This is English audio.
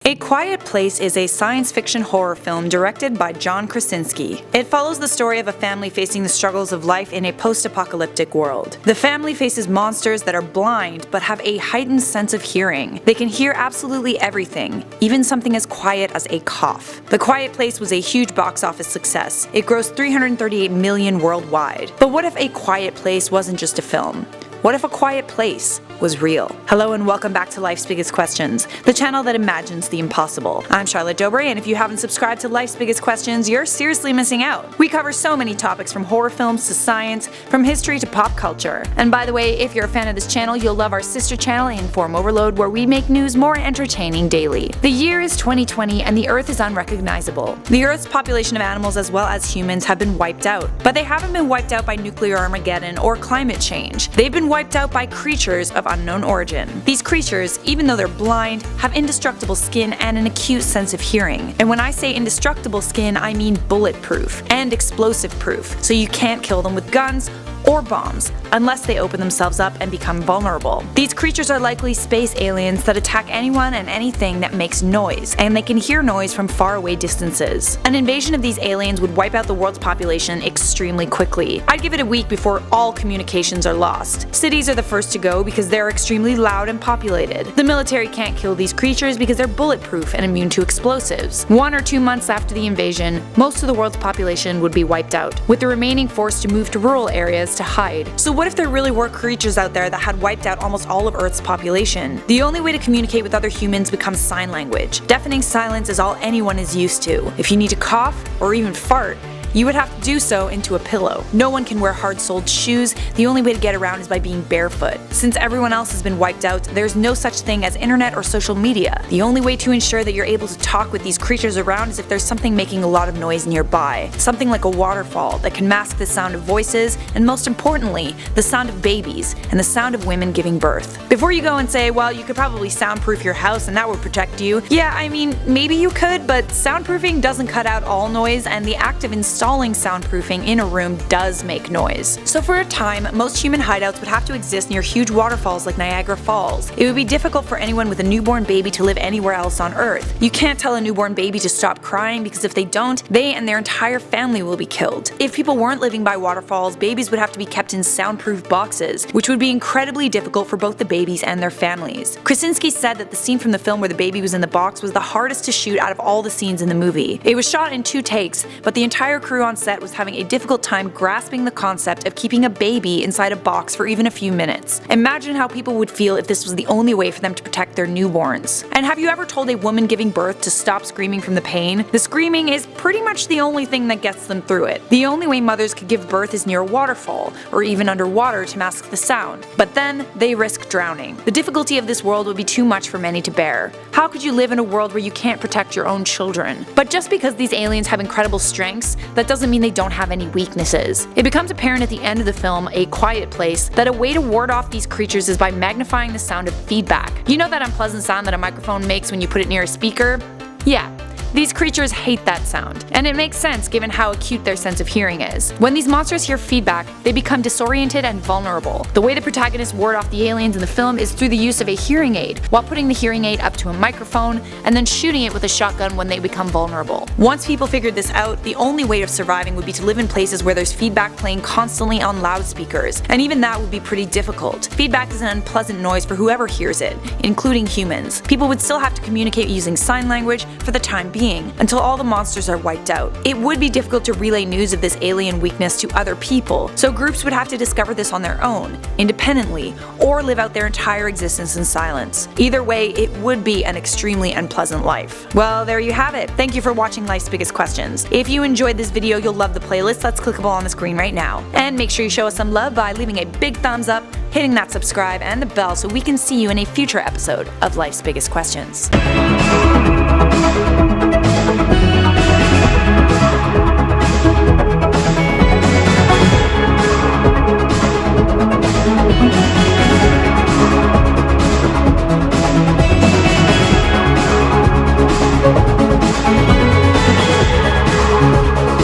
A Quiet Place is a science fiction horror film directed by John Krasinski. It follows the story of a family facing the struggles of life in a post-apocalyptic world. The family faces monsters that are blind but have a heightened sense of hearing. They can hear absolutely everything, even something as quiet as a cough. The Quiet Place was a huge box office success. It grossed $338 million worldwide. But what if A Quiet Place wasn't just a film? What if A Quiet Place was real? Hello and welcome back to Life's Biggest Questions, the channel that imagines the impossible. I'm Charlotte Dobre, and if you haven't subscribed to Life's Biggest Questions, you're seriously missing out. We cover so many topics from horror films to science, from history to pop culture. And by the way, if you're a fan of this channel, you'll love our sister channel, Inform Overload, where we make news more entertaining daily. The year is 2020 and the Earth is unrecognizable. The Earth's population of animals as well as humans have been wiped out. But they haven't been wiped out by nuclear Armageddon or climate change. They've been wiped out by creatures of unknown origin. These creatures, even though they're blind, have indestructible skin and an acute sense of hearing. And when I say indestructible skin, I mean bulletproof and explosive proof, so you can't kill them with guns or bombs unless they open themselves up and become vulnerable. These creatures are likely space aliens that attack anyone and anything that makes noise, and they can hear noise from faraway distances. An invasion of these aliens would wipe out the world's population extremely quickly. I'd give it a week before all communications are lost. Cities are the first to go because they're extremely loud and populated. The military can't kill these creatures because they're bulletproof and immune to explosives. 1 or 2 months after the invasion, most of the world's population would be wiped out, with the remaining forced to move to rural areas to hide. So what if there really were creatures out there that had wiped out almost all of Earth's population? The only way to communicate with other humans becomes sign language. Deafening silence is all anyone is used to. If you need to cough or even fart, you would have to do so into a pillow. No one can wear hard-soled shoes. The only way to get around is by being barefoot. Since everyone else has been wiped out, there's no such thing as internet or social media. The only way to ensure that you're able to talk with these creatures around is if there's something making a lot of noise nearby. Something like a waterfall that can mask the sound of voices, and most importantly, the sound of babies and the sound of women giving birth. Before you go and say, well, you could probably soundproof your house and that would protect you. Yeah, I mean, maybe you could, but soundproofing doesn't cut out all noise, and the act of installing soundproofing in a room does make noise. So for a time, most human hideouts would have to exist near huge waterfalls like Niagara Falls. It would be difficult for anyone with a newborn baby to live anywhere else on Earth. You can't tell a newborn baby to stop crying because if they don't, they and their entire family will be killed. If people weren't living by waterfalls, babies would have to be kept in soundproof boxes, which would be incredibly difficult for both the babies and their families. Krasinski said that the scene from the film where the baby was in the box was the hardest to shoot out of all the scenes in the movie. It was shot in 2 takes, but the entire crew on set was having a difficult time grasping the concept of keeping a baby inside a box for even a few minutes. Imagine how people would feel if this was the only way for them to protect their newborns. And have you ever told a woman giving birth to stop screaming from the pain? The screaming is pretty much the only thing that gets them through it. The only way mothers could give birth is near a waterfall, or even underwater to mask the sound. But then, they risk drowning. The difficulty of this world would be too much for many to bear. How could you live in a world where you can't protect your own children? But just because these aliens have incredible strengths, that doesn't mean they don't have any weaknesses. It becomes apparent at the end of the film, A Quiet Place, that a way to ward off these creatures is by magnifying the sound of feedback. You know that unpleasant sound that a microphone makes when you put it near a speaker? Yeah. These creatures hate that sound, and it makes sense given how acute their sense of hearing is. When these monsters hear feedback, they become disoriented and vulnerable. The way the protagonists ward off the aliens in the film is through the use of a hearing aid, while putting the hearing aid up to a microphone and then shooting it with a shotgun when they become vulnerable. Once people figured this out, the only way of surviving would be to live in places where there's feedback playing constantly on loudspeakers, and even that would be pretty difficult. Feedback is an unpleasant noise for whoever hears it, including humans. People would still have to communicate using sign language for the time being, until all the monsters are wiped out. It would be difficult to relay news of this alien weakness to other people, so groups would have to discover this on their own, independently, or live out their entire existence in silence. Either way, it would be an extremely unpleasant life. Well, there you have it. Thank you for watching Life's Biggest Questions. If you enjoyed this video, you'll love the playlist that's clickable on the screen right now. And make sure you show us some love by leaving a big thumbs up, hitting that subscribe and the bell so we can see you in a future episode of Life's Biggest Questions.